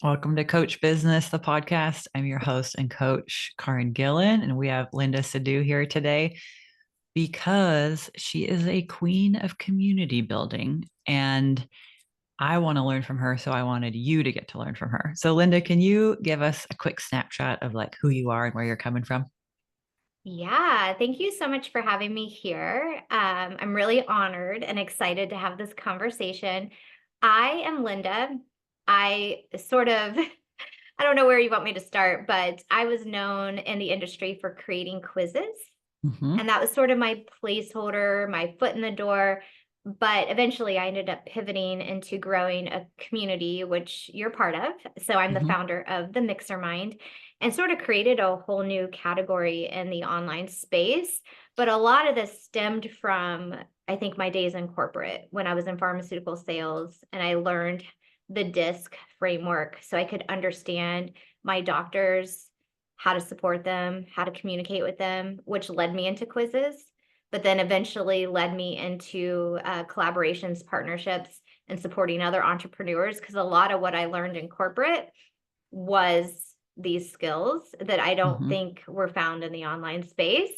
Welcome to Coach Business, the podcast. I'm your host and coach, Caryn Gillen, and we have Linda Sidhu here today because she is a queen of community building. And I want to learn from her, so I wanted you to get to learn from her. So, Linda, can you give us a quick snapshot of like who you are and where you're coming from? Yeah, thank you so much for having me here. I'm really honored and excited to have this conversation. I am Linda. I sort of, I don't know where you want me to start, but I was known in the industry for creating quizzes. Mm-hmm. And that was sort of my placeholder, my foot in the door. But eventually I ended up pivoting into growing a community, which you're part of. So I'm the Mm-hmm. founder of the Mixer Mind and sort of created a whole new category in the online space. But a lot of this stemmed from, I think, my days in corporate when I was in pharmaceutical sales and I learned the DISC framework so I could understand my doctors, how to support them, how to communicate with them, which led me into quizzes, but then eventually led me into collaborations, partnerships, and supporting other entrepreneurs. Because a lot of what I learned in corporate was these skills that I don't Mm-hmm. think were found in the online space.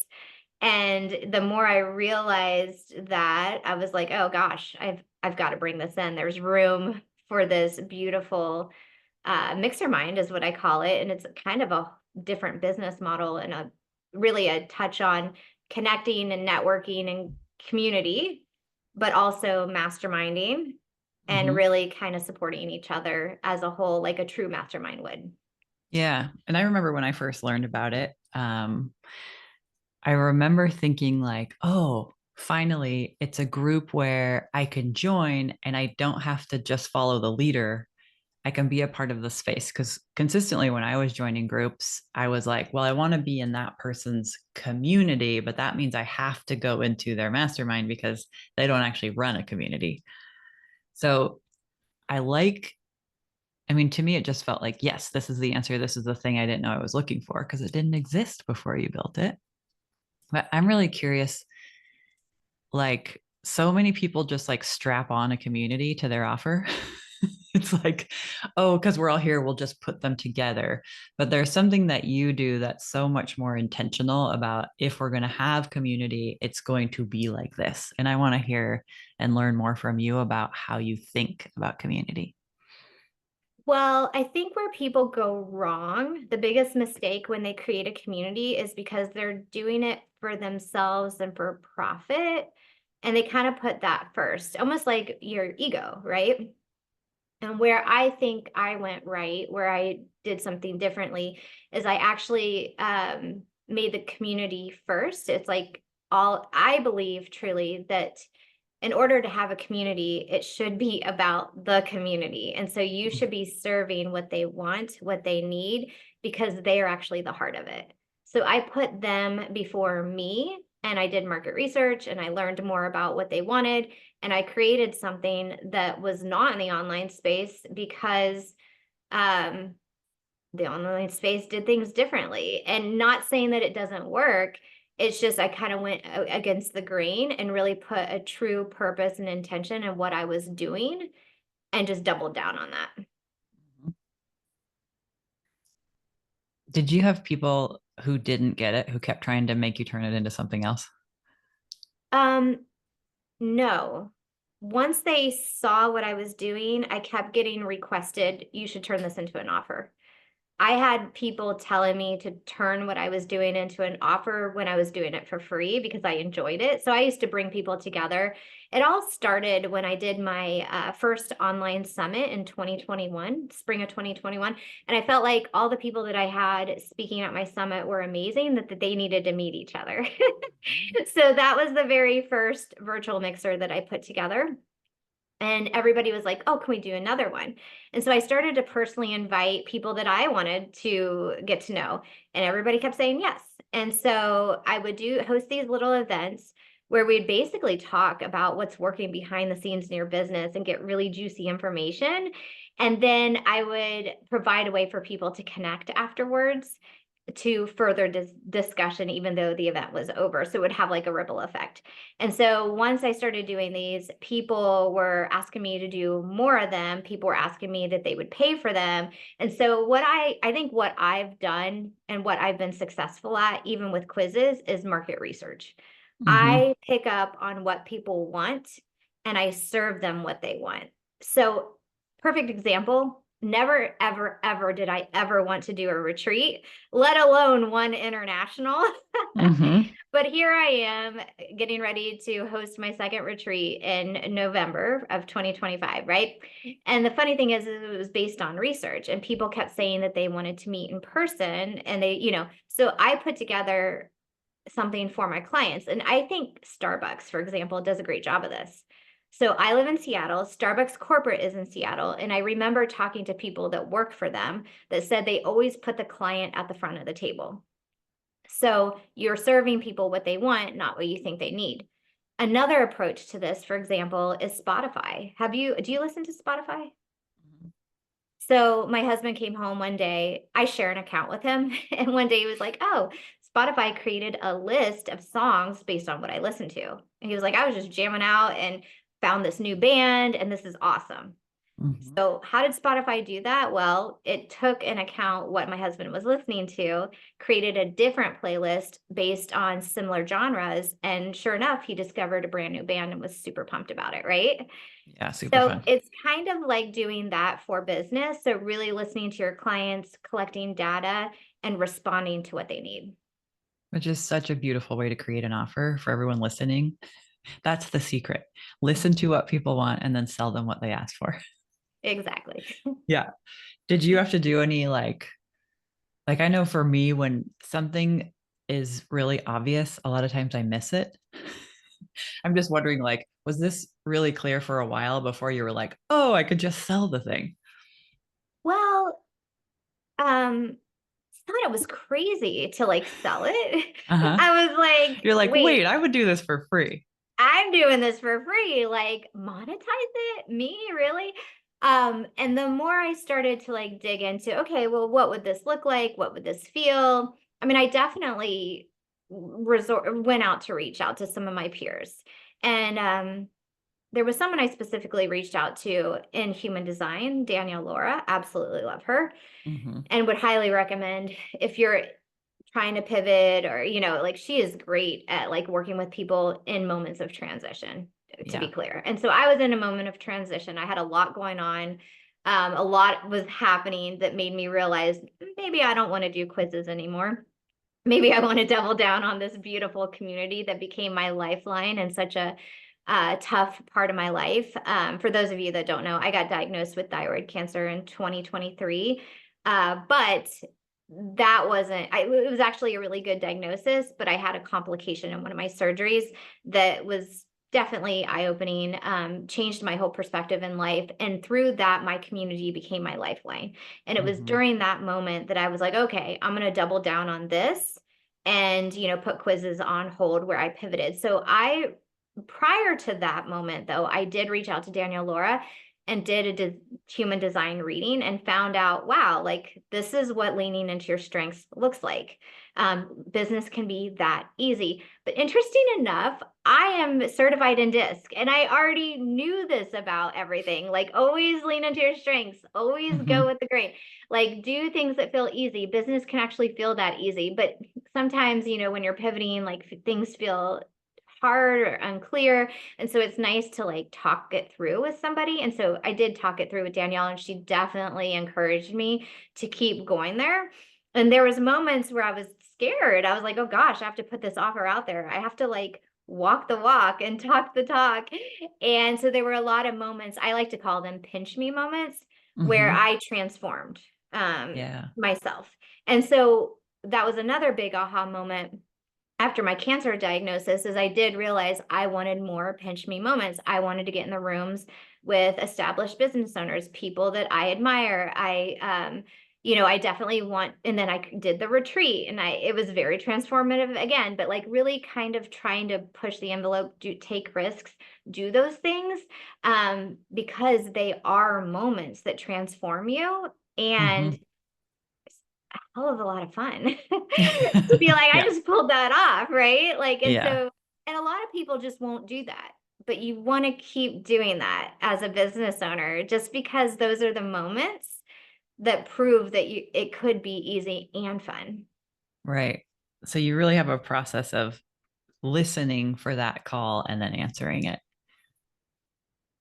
And the more I realized that, I was like, oh gosh, I've got to bring this in. There's room for this beautiful mixer mind is what I call it. And it's kind of a different business model and a really a touch on connecting and networking and community, but also masterminding and Mm-hmm. really kind of supporting each other as a whole, like a true mastermind would. Yeah. And I remember when I first learned about it, I remember thinking like, oh, finally, it's a group where I can join and I don't have to just follow the leader. I can be a part of the space because consistently when I was joining groups, I was like, well, I want to be in that person's community, but that means I have to go into their mastermind because they don't actually run a community. So I like, I mean, to me, it just felt like, yes, this is the answer. This is the thing I didn't know I was looking for because it didn't exist before you built it. But I'm really curious, like so many people just like strap on a community to their offer. It's like, oh, because we're all here, we'll just put them together. But there's something that you do that's so much more intentional about if we're going to have community, it's going to be like this. And I want to hear and learn more from you about how you think about community. Well, I think where people go wrong, the biggest mistake when they create a community is because they're doing it for themselves and for profit. And they kind of put that first, almost like your ego, right? And where I think I went right, where I did something differently, is I actually made the community first. It's like all I believe truly that in order to have a community, it should be about the community. And so you should be serving what they want, what they need, because they are actually the heart of it. So I put them before me and I did market research and I learned more about what they wanted. And I created something that was not in the online space because um, the online space did things differently. And not saying that it doesn't work, it's just I kind of went against the grain and really put a true purpose and intention in what I was doing and just doubled down on that. Did you have people who didn't get it, who kept trying to make you turn it into something else? Um, no. Once they saw what I was doing, I kept getting requested, you should turn this into an offer. I had people telling me to turn what I was doing into an offer when I was doing it for free because I enjoyed it. So I used to bring people together. It all started when I did my first online summit in 2021, spring of 2021. And I felt like all the people that I had speaking at my summit were amazing, that they needed to meet each other. So that was the very first virtual mixer that I put together. And everybody was like, oh, can we do another one? And so I started to personally invite people that I wanted to get to know. And everybody kept saying yes. And so I would host these little events where we'd basically talk about what's working behind the scenes in your business and get really juicy information. And then I would provide a way for people to connect afterwards. to further discussion, even though the event was over. So it would have like a ripple effect. And so once I started doing these, people were asking me to do more of them. People were asking me that they would pay for them. And so I think what I've done and what I've been successful at, even with quizzes, is market research. Mm-hmm. I pick up on what people want and I serve them what they want. So perfect example. Never, ever, ever did I ever want to do a retreat, let alone one international. Mm-hmm. But here I am getting ready to host my second retreat in November of 2025, right? And the funny thing is it was based on research, and people kept saying that they wanted to meet in person. And so I put together something for my clients. And I think Starbucks, for example, does a great job of this. So I live in Seattle. Starbucks corporate is in Seattle. And I remember talking to people that work for them that said they always put the client at the front of the table. So you're serving people what they want, not what you think they need. Another approach to this, for example, is Spotify. Do you listen to Spotify? So my husband came home one day. I share an account with him. And one day he was like, oh, Spotify created a list of songs based on what I listened to. And he was like, I was just jamming out and found this new band, and this is awesome. Mm-hmm. So how did Spotify do that? Well, it took into account what my husband was listening to, created a different playlist based on similar genres. And sure enough, he discovered a brand new band and was super pumped about it, right? Yeah, super So fun. it's kind of like doing that for business. So really listening to your clients, collecting data, and responding to what they need. Which is such a beautiful way to create an offer for everyone listening. That's the secret. Listen to what people want and then sell them what they ask for. Exactly. Yeah. Did you have to do any like I know for me when something is really obvious, a lot of times I miss it. I'm just wondering like was this really clear for a while before you were like, "Oh, I could just sell the thing." Well, I thought it was crazy to like sell it. Uh-huh. I was like, You're like, "Wait, wait, I would do this for free." I'm doing this for free. Like, monetize it? Me, really? And the more I started to like dig into, okay, well, what would this look like? What would this feel? I mean, I definitely went out to reach out to some of my peers. And there was someone I specifically reached out to in human design, Danielle Laura. Absolutely love her Mm-hmm. and would highly recommend if you're trying to pivot or like she is great at like working with people in moments of transition, to be Yeah. clear. And so I was in a moment of transition. I had a lot going on. A lot was happening that made me realize maybe I don't want to do quizzes anymore. Maybe I want to double down on this beautiful community that became my lifeline and such a tough part of my life. For those of you that don't know, I got diagnosed with thyroid cancer in 2023. But that it was actually a really good diagnosis, but I had a complication in one of my surgeries that was definitely eye-opening, changed my whole perspective in life. And through that, my community became my lifeline. And it was Mm-hmm. during that moment that I was like, okay, I'm going to double down on this and, put quizzes on hold where I pivoted. So prior to that moment though, I did reach out to Danielle Laura and did a human design reading and found out, wow, like this is what leaning into your strengths looks like. Business can be that easy. But interesting enough, I am certified in DISC and I already knew this about everything. Like always lean into your strengths, always go Mm-hmm. with the grain, like do things that feel easy. Business can actually feel that easy. But sometimes, when you're pivoting, like things feel hard or unclear. And so it's nice to like talk it through with somebody. And so I did talk it through with Danielle, and she definitely encouraged me to keep going there. And there was moments where I was scared. I was like, oh gosh, I have to put this offer out there. I have to like walk the walk and talk the talk. And so there were a lot of moments, I like to call them pinch me moments, where Mm-hmm. I transformed Yeah. myself. And so that was another big aha moment after my cancer diagnosis, is I did realize I wanted more pinch me moments. I wanted to get in the rooms with established business owners, people that I admire. I definitely want, and then I did the retreat and it was very transformative again, but like really kind of trying to push the envelope, take risks, do those things, because they are moments that transform you. Mm-hmm. And hell of a lot of fun to be like, I Yeah. just pulled that off, right? Like, and Yeah. so, and a lot of people just won't do that. But you want to keep doing that as a business owner, just because those are the moments that prove that it could be easy and fun. Right. So you really have a process of listening for that call and then answering it.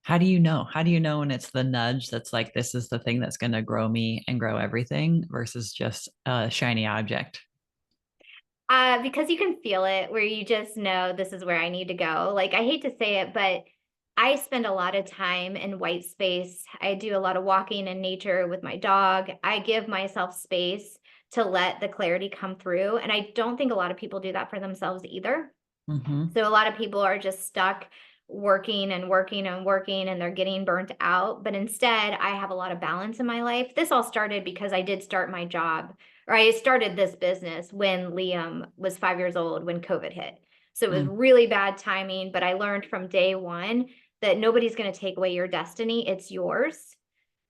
How do you know? How do you know when it's the nudge that's like, this is the thing that's going to grow me and grow everything versus just a shiny object? Because you can feel it where you just know this is where I need to go. Like, I hate to say it, but I spend a lot of time in white space. I do a lot of walking in nature with my dog. I give myself space to let the clarity come through. And I don't think a lot of people do that for themselves either. Mm-hmm. So a lot of people are just stuck working and working and working and they're getting burnt out. But instead, I have a lot of balance in my life. This all started because I did start my job, or I started this business when Liam was 5 years old when COVID hit. So it was Mm. really bad timing, but I learned from day one that nobody's going to take away your destiny. It's yours.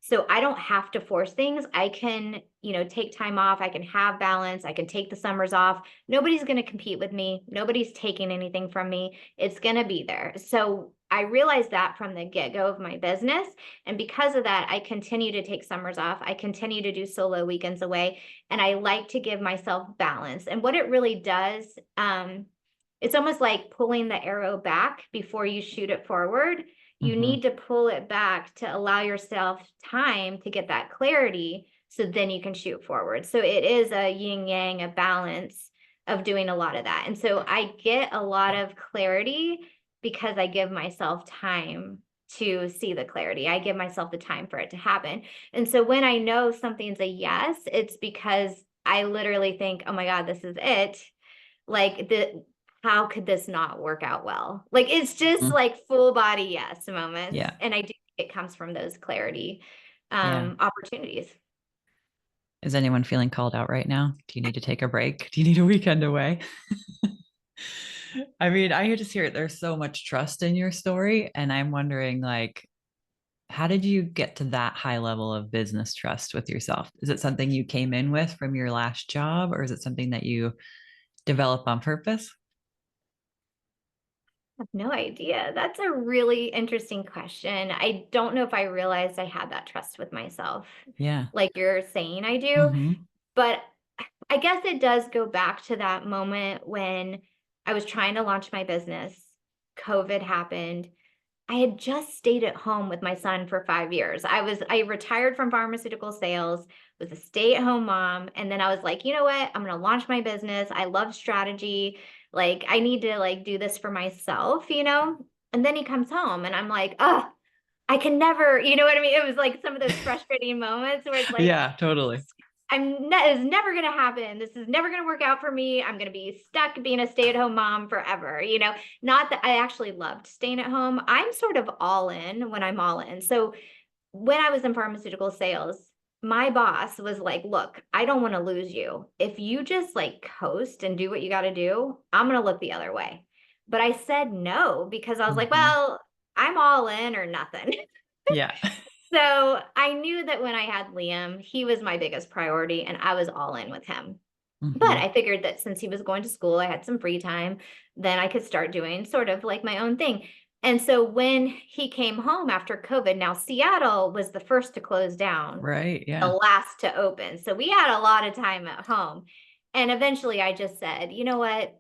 So I don't have to force things. I can, take time off. I can have balance. I can take the summers off. Nobody's going to compete with me. Nobody's taking anything from me. It's going to be there. So I realized that from the get-go of my business. And because of that, I continue to take summers off. I continue to do solo weekends away. And I like to give myself balance. And what it really does, it's almost like pulling the arrow back before you shoot it forward. You Mm-hmm. need to pull it back to allow yourself time to get that clarity so then you can shoot forward. So it is a yin yang, a balance of doing a lot of that. And so I get a lot of clarity because I give myself time to see the clarity. I give myself the time for it to happen. And so when I know something's a yes, it's because I literally think, oh my God, this is it. Like, how could this not work out well? Like, it's just Mm. like full body yes moments. Yeah. And I do think it comes from those clarity Yeah. opportunities. Is anyone feeling called out right now? Do you need to take a break? Do you need a weekend away? I mean, I just hear it. There's so much trust in your story. And I'm wondering, like, how did you get to that high level of business trust with yourself? Is it something you came in with from your last job, or is it something that you develop on purpose? I have no idea. That's a really interesting question. I don't know if I realized I had that trust with myself, Yeah. like you're saying I do, Mm-hmm. but I guess it does go back to that moment when I was trying to launch my business. COVID happened. I had just stayed at home with my son for 5 years. I retired from pharmaceutical sales, was a stay-at-home mom, and then I was like, you know what? I'm gonna launch my business. I love strategy. Like, I need to like do this for myself. And then he comes home and I'm like, oh, I can never, you know what I mean? It was like some of those frustrating moments where it's like, Yeah, totally. it's never going to happen. This is never going to work out for me. I'm going to be stuck being a stay-at-home mom forever. Not that I actually loved staying at home. I'm sort of all in when I'm all in. So when I was in pharmaceutical sales, my boss was like, look, I don't want to lose you. If you just like coast and do what you got to do, I'm going to look the other way. But I said no because I was like, Mm-hmm. well, I'm all in or nothing. Yeah. So I knew that when I had Liam, he was my biggest priority and I was all in with him. But Mm-hmm. I figured that since he was going to school, I had some free time, then I could start doing sort of like my own thing. And so when he came home after COVID, now Seattle was the first to close down, Right. the Yeah. last to open. So we had a lot of time at home. And eventually I just said, you know what?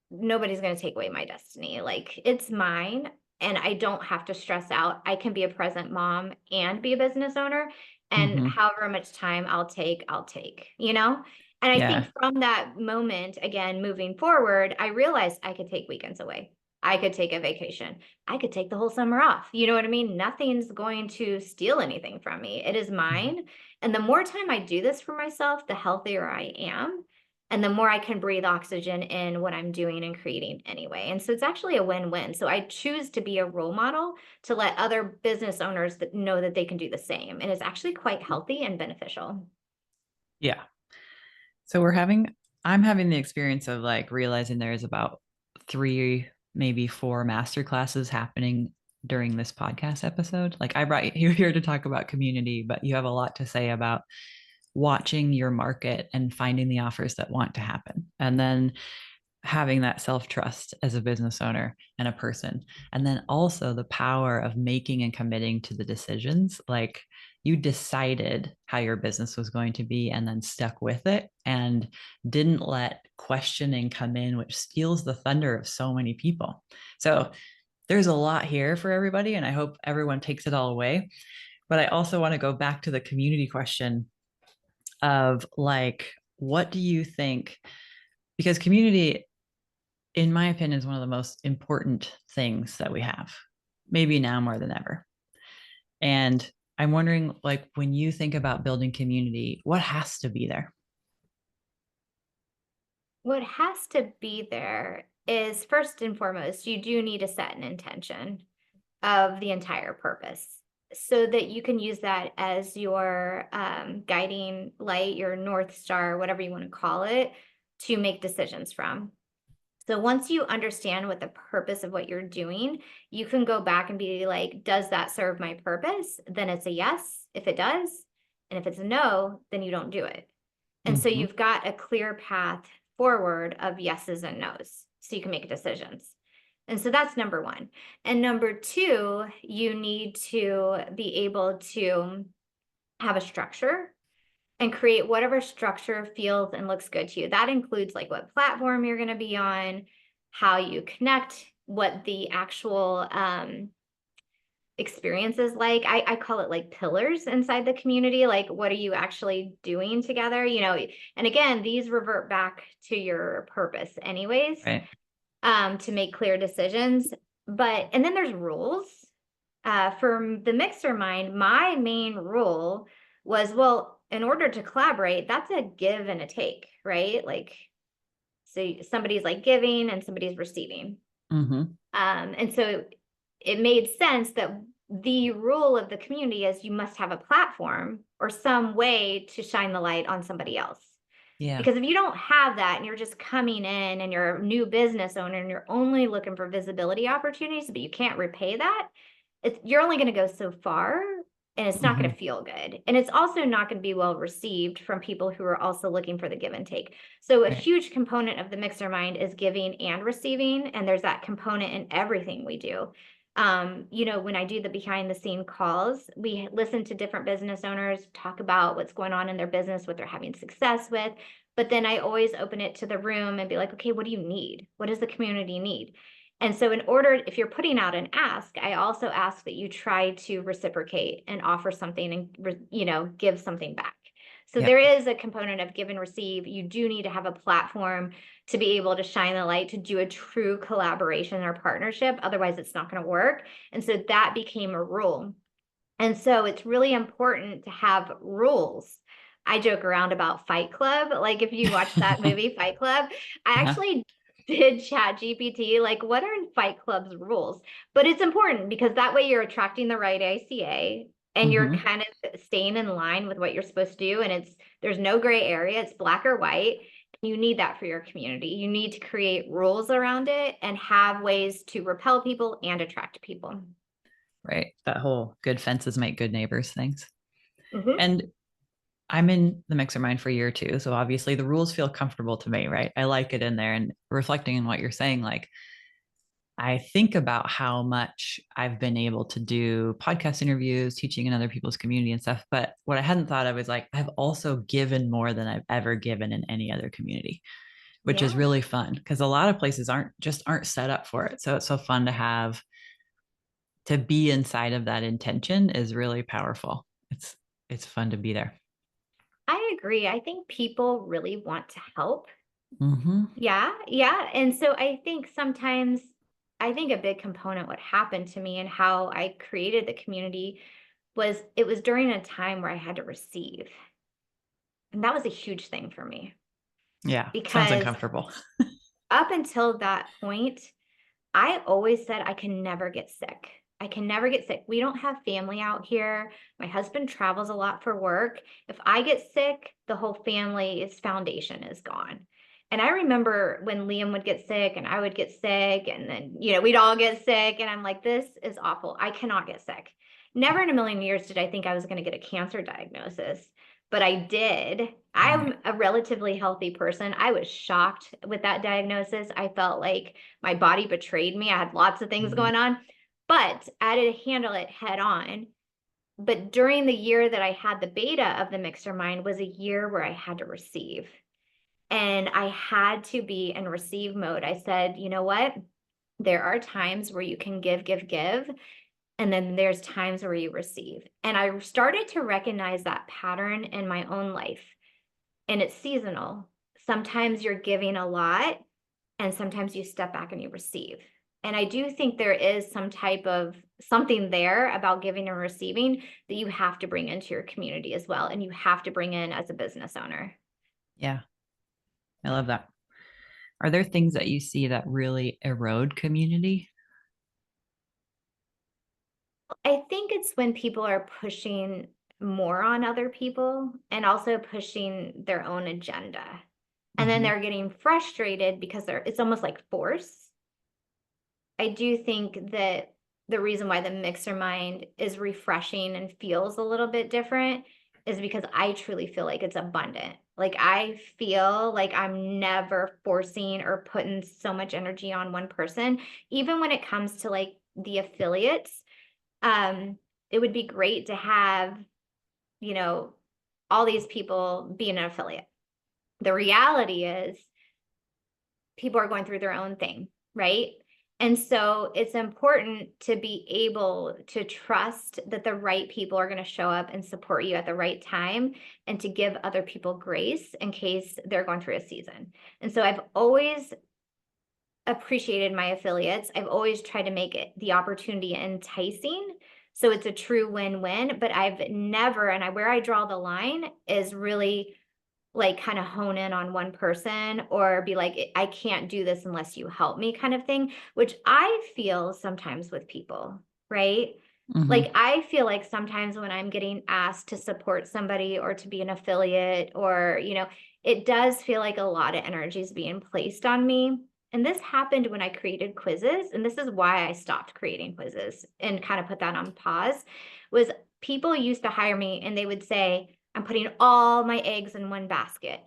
Nobody's going to take away my destiny. Like, it's mine and I don't have to stress out. I can be a present mom and be a business owner. And Mm-hmm. however much time I'll take. And I think Yeah. from that moment, again, moving forward, I realized I could take weekends away. I could take a vacation. I could take the whole summer off. You know what I mean? Nothing's going to steal anything from me. It is Mhm. mine. And the more time I do this for myself, the healthier I am and the more I can breathe oxygen in what I'm doing and creating anyway. And so it's actually a win-win. So I choose to be a role model to let other business owners that know that they can do the same. And it's actually quite healthy and beneficial. Yeah. So I'm having the experience of like realizing there's about three, maybe four master classes happening during this podcast episode. Like I brought you here to talk about community, but you have a lot to say about watching your market and finding the offers that want to happen. And then having that self-trust as a business owner and a person. And then also the power of making and committing to the decisions. Like you decided how your business was going to be and then stuck with it and didn't let questioning come in, which steals the thunder of so many people. So there's a lot here for everybody, and I hope everyone takes it all away. But I also want to go back to the community question of like, what do you think? Because community, in my opinion, is one of the most important things that we have, maybe now more than ever. And I'm wondering, like, when you think about building community, what has to be there? What has to be there is first and foremost, you do need to set an intention of the entire purpose so that you can use that as your guiding light, your North Star, whatever you want to call it, to make decisions from. So once you understand what the purpose of what you're doing, you can go back and be like, does that serve my purpose? Then it's a yes, if it does. And if it's a no, then you don't do it. And so Mm-hmm. you've got a clear path forward of yeses and nos, so you can make decisions. And so that's number one. And number two, you need to be able to have a structure and create whatever structure feels and looks good to you. That includes like what platform you're going to be on, how you connect, what the actual experience is like. I call it like pillars inside the community. Like, what are you actually doing together? And again, these revert back to your purpose, anyways, Right. to make clear decisions. And then there's rules. For the mixer mind, my main rule was, well, in order to collaborate, that's a give and a take, right? Like, so somebody's like giving and somebody's receiving. Mm-hmm. And so it made sense that the rule of the community is you must have a platform or some way to shine the light on somebody else. Yeah. Because if you don't have that and you're just coming in and you're a new business owner and you're only looking for visibility opportunities, but you can't repay that, you're only going to go so far and it's not going Mm-hmm. to feel good. And it's also not going to be well received from people who are also looking for the give and take. So a Right. huge component of the mixer mind is giving and receiving. And there's that component in everything we do. When I do the behind the scene calls, we listen to different business owners talk about what's going on in their business, what they're having success with. But then I always open it to the room and be like, okay, what do you need? What does the community need? And so if you're putting out an ask, I also ask that you try to reciprocate and offer something and, give something back. So Yep. there is a component of give and receive. You do need to have a platform to be able to shine the light, to do a true collaboration or partnership. Otherwise, it's not going to work. And so that became a rule. And so it's really important to have rules. I joke around about Fight Club. Like if you watch that movie, Fight Club, I Uh-huh. actually did chat GPT, like what are Fight Club's rules? But it's important because that way you're attracting the right ICA and you're Mm-hmm. kind of staying in line with what you're supposed to do. And there's no gray area, it's black or white. You need that for your community. You need to create rules around it and have ways to repel people and attract people. Right. That whole good fences make good neighbors things. Mhm. And I'm in the mixer mind for a year or two. So obviously the rules feel comfortable to me, right? I like it in there, and reflecting on what you're saying, like I think about how much I've been able to do podcast interviews, teaching in other people's community and stuff. But what I hadn't thought of is like, I've also given more than I've ever given in any other community, which is Yeah. really fun because a lot of places aren't set up for it. So it's so fun to have to be inside of that intention is really powerful. It's fun to be there. I agree. I think people really want to help. Mm-hmm. Yeah, yeah. And so I think a big component what happened to me and how I created the community was it was during a time where I had to receive. And that was a huge thing for me Yeah. Sounds because uncomfortable. up until that point, I always said I can never get sick. I can never get sick. We don't have family out here. My husband travels a lot for work. If I get sick, the whole family's foundation is gone. And I remember when Liam would get sick and I would get sick, and then, we'd all get sick. And I'm like, this is awful. I cannot get sick. Never in a million years did I think I was going to get a cancer diagnosis. but I did. Right. I'm a relatively healthy person. I was shocked with that diagnosis. I felt like my body betrayed me. I had lots of things Mhm. going on, but I had to handle it head on. But during the year that I had the beta of the mixer mind was a year where I had to receive. And I had to be in receive mode. I said, you know what? There are times where you can give, give, give. And then there's times where you receive. And I started to recognize that pattern in my own life. And it's seasonal. Sometimes you're giving a lot, and sometimes you step back and you receive. And I do think there is some type of something there about giving and receiving that you have to bring into your community as well. And you have to bring in as a business owner. Yeah, I love that. Are there things that you see that really erode community? I think it's when people are pushing more on other people and also pushing their own agenda. And then Hmm. they're getting frustrated because it's almost like force. I do think that the reason why the mixer mind is refreshing and feels a little bit different is because I truly feel like it's abundant. Like I feel like I'm never forcing or putting so much energy on one person, even when it comes to like the affiliates. Um, it would be great to have, you know, all these people be an affiliate. The reality is people are going through their own thing, right? And so it's important to be able to trust that the right people are going to show up and support you at the right time and to give other people grace in case they're going through a season. And so I've always appreciated my affiliates. I've always tried to make it the opportunity enticing. So it's a true win-win, but I've never, and where I draw the line is really like kind of hone in on one person or be like, I can't do this unless you help me kind of thing, which I feel sometimes with people, right? Like Hmm. I feel like sometimes when I'm getting asked to support somebody or to be an affiliate or, it does feel like a lot of energy is being placed on me. And this happened when I created quizzes, and this is why I stopped creating quizzes and kind of put that on pause, was people used to hire me and they would say, I'm putting all my eggs in one basket.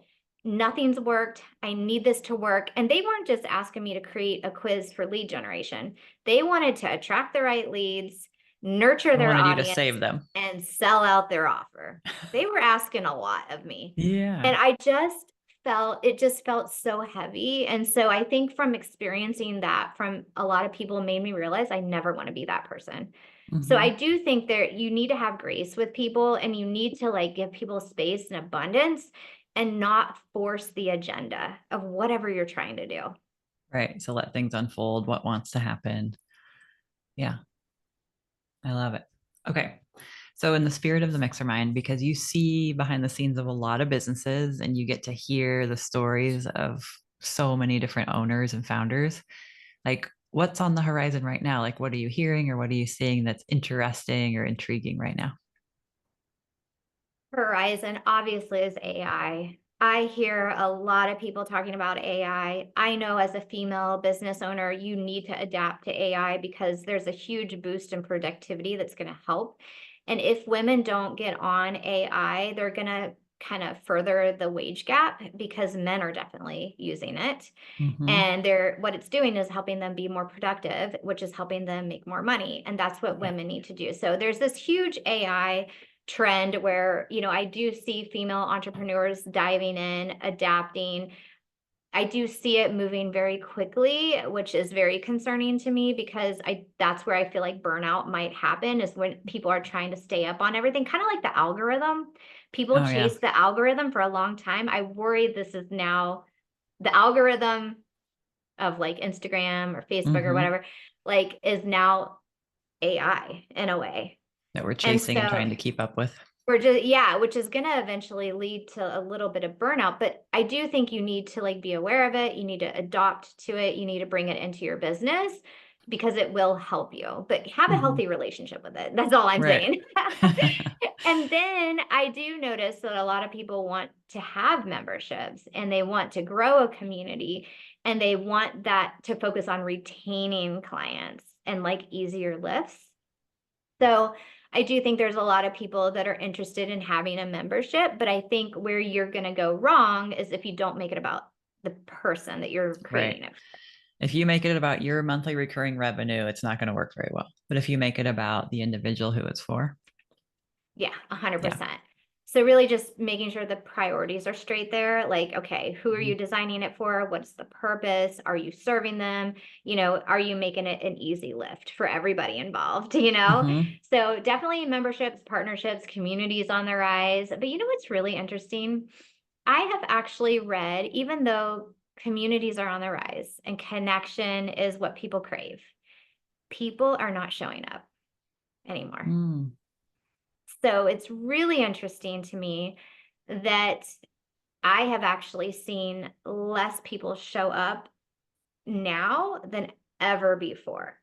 Nothing's worked. I need this to work. And they weren't just asking me to create a quiz for lead generation. They wanted to attract the right leads, nurture I their wanted you to audience, save them. and sell out their offer. They were asking a lot of me. Yeah. And it just felt so heavy. And so I think from experiencing that from a lot of people made me realize I never want to be that person. So I Hmm. do think you need to have grace with people and you need to like give people space and abundance and not force the agenda of whatever you're trying to do. Right. So let things unfold, what wants to happen. Yeah, I love it. Okay. So, in the spirit of the mixer mind, because you see behind the scenes of a lot of businesses and you get to hear the stories of so many different owners and founders, like what's on the horizon right now? Like, what are you hearing or what are you seeing that's interesting or intriguing right now? Horizon obviously is AI. I hear a lot of people talking about AI. I know as a female business owner, you need to adapt to AI because there's a huge boost in productivity that's going to help. And if women don't get on AI, they're going to kind of further the wage gap because men are definitely using it. Hmm. And what it's doing is helping them be more productive, which is helping them make more money. And that's what Yeah. women need to do. So there's this huge AI trend where, I do see female entrepreneurs diving in, adapting. I do see it moving very quickly, which is very concerning to me because that's where I feel like burnout might happen is when people are trying to stay up on everything, kind of like the algorithm. People Oh, yeah. chase the algorithm for a long time. I worry this is now the algorithm of like Instagram or Facebook or Hmm. whatever, like is now AI in a way. That we're And chasing and so trying to keep up with. we're just, yeah, which is going to eventually lead to a little bit of burnout. But I do think you need to like be aware of it. You need to adopt to it. You need to bring it into your business because it will help you, but have a Hmm. healthy relationship with it. That's all I'm Right. saying. And then I do notice that a lot of people want to have memberships and they want to grow a community and they want that to focus on retaining clients and like easier lifts. So I do think there's a lot of people that are interested in having a membership, but I think where you're going to go wrong is if you don't make it about the person that you're Right. creating it for. If you make it about your monthly recurring revenue, it's not going to work very well. But if you make it about the individual who it's for, Yeah, yeah. 100%. So really just making sure the priorities are straight there. Like, okay, who are Mhm. you designing it for? What's the purpose? Are you serving them? Are you making it an easy lift for everybody involved, Mhm. So definitely memberships, partnerships, communities on the rise. But what's really interesting? I have actually read, even though communities are on the rise and connection is what people crave, people are not showing up anymore. Mm. So it's really interesting to me that I have actually seen less people show up now than ever before.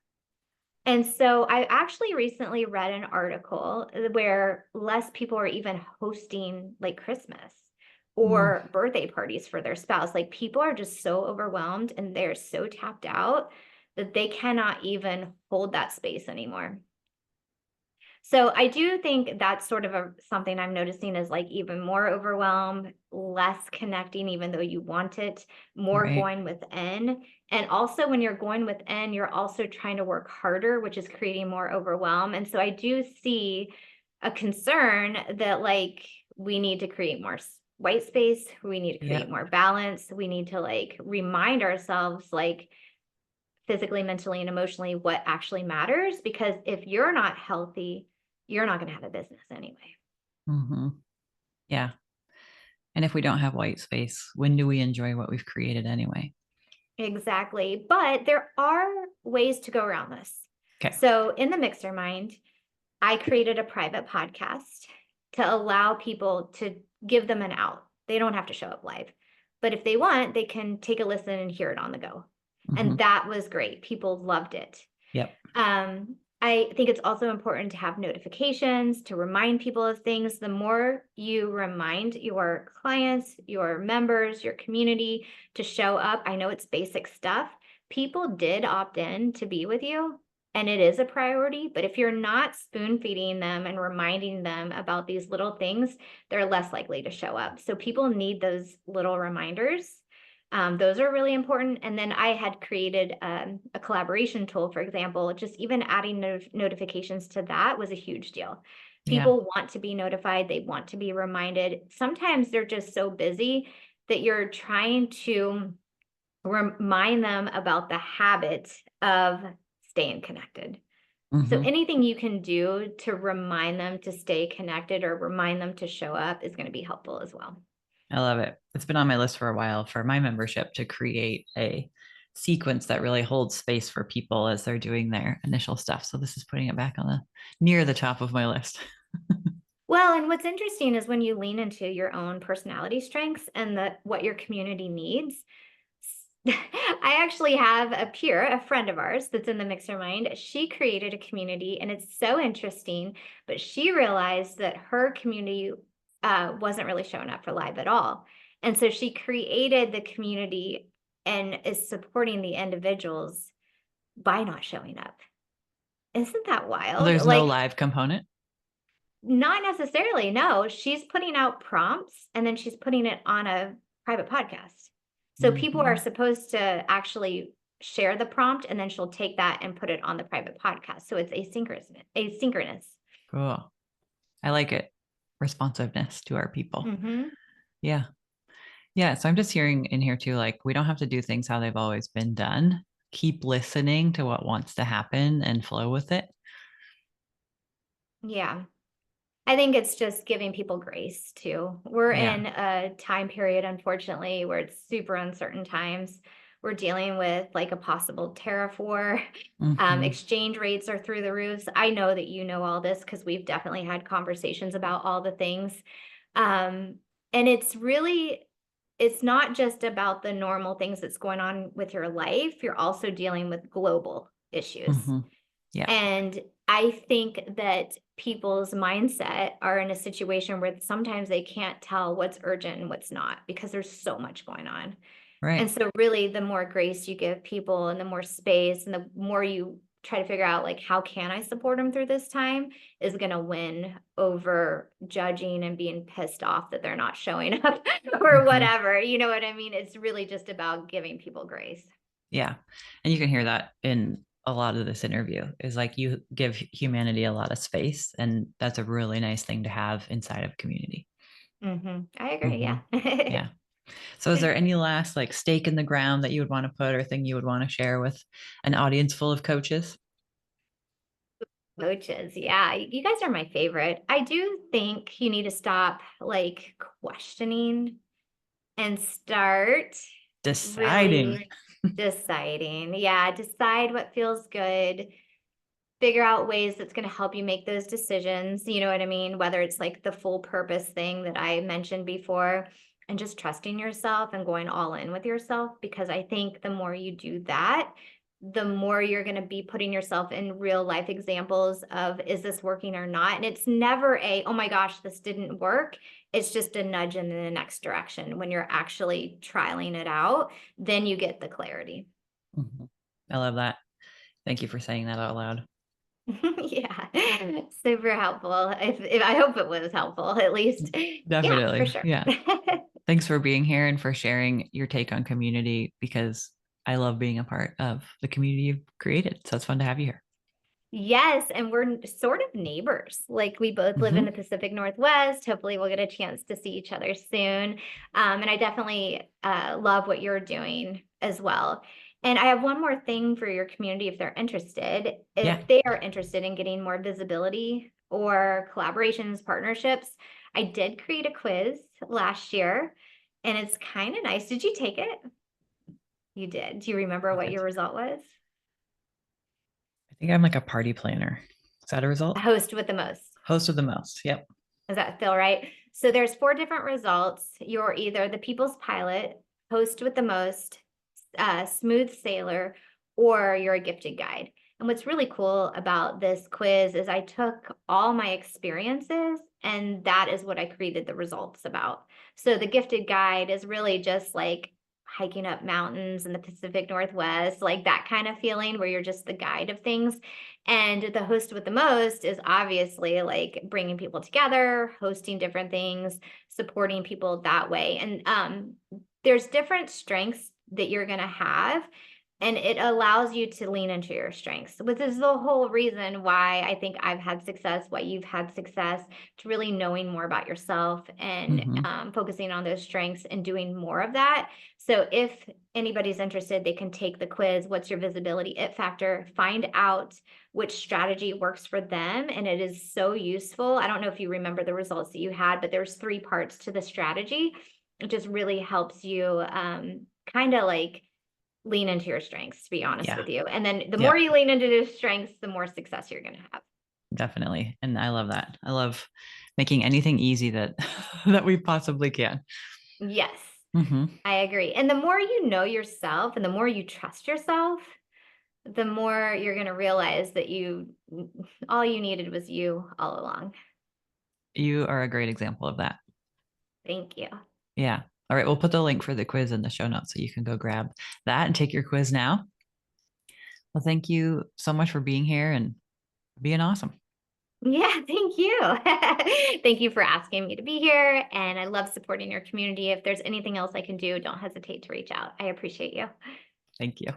And so I actually recently read an article where less people are even hosting like Christmas Mm. or birthday parties for their spouse. Like people are just so overwhelmed and they're so tapped out that they cannot even hold that space anymore. So I do think that's sort of something I'm noticing is like even more overwhelmed, less connecting, even though you want it, more Right. going within. And also when you're going within, you're also trying to work harder, which is creating more overwhelm. And so I do see a concern that like we need to create more white space, we need to create Yeah. more balance, we need to like remind ourselves like physically, mentally, and emotionally what actually matters. Because if you're not healthy, you're not going to have a business anyway. Hmm. Yeah. And if we don't have white space, when do we enjoy what we've created anyway? Exactly. But there are ways to go around this. Okay. So in the Mixer Mind, I created a private podcast to allow people to give them an out. They don't have to show up live. But if they want, they can take a listen and hear it on the go. Hmm. And that was great. People loved it. Yep. I think it's also important to have notifications to remind people of things. The more you remind your clients, your members, your community to show up, I know it's basic stuff. People did opt in to be with you, and it is a priority. But if you're not spoon feeding them and reminding them about these little things, they're less likely to show up. So people need those little reminders. Those are really important. And then I had created a collaboration tool, for example, just even adding notifications to that was a huge deal. Yeah. People want to be notified, they want to be reminded. Sometimes they're just so busy that you're trying to remind them about the habit of staying connected. So Hmm. anything you can do to remind them to stay connected or remind them to show up is going to be helpful as well. I love it. It's been on my list for a while for my membership to create a sequence that really holds space for people as they're doing their initial stuff. So this is putting it back on the near the top of my list. Well, and what's interesting is when you lean into your own personality strengths and what your community needs. I actually have a friend of ours that's in the Mixer Mind. She created a community and it's so interesting, but she realized that her community wasn't really showing up for live at all. And so she created the community and is supporting the individuals by not showing up. Isn't that So wild? there's no Like, live component. not necessarily. No, she's putting out prompts and then she's putting it on a private podcast. So people are Hmm. supposed to actually share the prompt and then she'll take that and put it on the private podcast. So it's asynchronous. Cool. I like it. Responsiveness to our people. Mm-hmm. Yeah. Yeah. So I'm just hearing in here too, like we don't have to do things how they've always been done. Keep listening to what wants to happen and flow with it. Yeah. I think it's just giving people grace too. We're Yeah. in a time period, unfortunately, where it's super uncertain times. We're dealing with like a possible tariff war. Hmm. Exchange rates are through the roofs. I know that you know all this because we've definitely had conversations about all the things. Um, and it's not just about the normal things that's going on with your life. You're also dealing with global issues. Hmm. Yeah. And I think that people's mindset are in a situation where sometimes they can't tell what's urgent and what's not because there's so much going on. And Right. so really the more grace you give people and the more space and the more you try to figure out like how can I support them through this time is going to win over judging and being pissed off that they're not showing up or Mhm. whatever. You know what I mean? It's really just about giving people grace. Yeah. And you can hear that in a lot of this interview is like you give humanity a lot of space. And that's a really nice thing to have inside of community. I agree. Hmm. Yeah. Yeah. So is there any last like stake in the ground that you would want to put or thing you would want to share with an audience full of coaches? Coaches. Yeah. You guys are my favorite. I do think you need to stop like questioning and start Deciding. really deciding. Yeah. Decide what feels good. Figure out ways that's going to help you make those decisions. You know what I mean? Whether it's like the full purpose thing that I mentioned before, and just trusting yourself and going all in with yourself. Because I think the more you do that, the more you're going to be putting yourself in real life examples of, is this working or not? And it's never a, oh my gosh, this didn't work. It's just a nudge in the next direction. When you're actually trialing it out, then you get the clarity. Mhm. I love that. Thank you for saying that out loud. Yeah, super helpful. If I hope it was helpful, at least. Yeah, for Definitely. sure. Yeah. Thanks for being here and for sharing your take on community because I love being a part of the community you've created. So it's fun to have you here. Yes, and we're sort of neighbors. Like we both live in the Hmm. Pacific Northwest. Hopefully, we'll get a chance to see each other soon. And I definitely love what you're doing as well. And I have one more thing for your community if they're interested. Yeah. If they are interested in getting more visibility or collaborations, partnerships, I did create a quiz last year, and it's kind of nice. Did you take it? You did. Do you remember what your result was? I think I'm like a party planner. Is that a result? Host with the most. Host of the most. Yep. Does that feel right? So there's 4 different results. You're either the people's pilot, host with the most, smooth sailor, or you're a gifted guide. And what's really cool about this quiz is I took all my experiences and that is what I created the results about. So the gifted guide is really just like hiking up mountains in the Pacific Northwest, like that kind of feeling where you're just the guide of things. And the host with the most is obviously like bringing people together, hosting different things, supporting people that way. And there's different strengths that you're going to have. And it allows you to lean into your strengths, which is the whole reason why I think I've had success, why you've had success, to really knowing more about yourself and Hmm. focusing on those strengths and doing more of that. So if anybody's interested, they can take the quiz. What's your visibility it factor? Find out which strategy works for them. And it is so useful. I don't know if you remember the results that you had, but there's 3 parts to the strategy. It just really helps you kind of like lean into your strengths, to be honest Yeah. with you. And then the more Yep. you lean into those strengths, the more success you're going to have. Definitely. And I love that. I love making anything easy that that we possibly can. Yes, Hmm. I agree. And the more you know yourself and the more you trust yourself, the more you're going to realize that all you needed was you all along. You are a great example of that. Thank you. Yeah. All right. We'll put the link for the quiz in the show notes so you can go grab that and take your quiz now. Well, thank you so much for being here and being awesome. Yeah, thank you. Thank you for asking me to be here. And I love supporting your community. If there's anything else I can do, don't hesitate to reach out. I appreciate you. Thank you.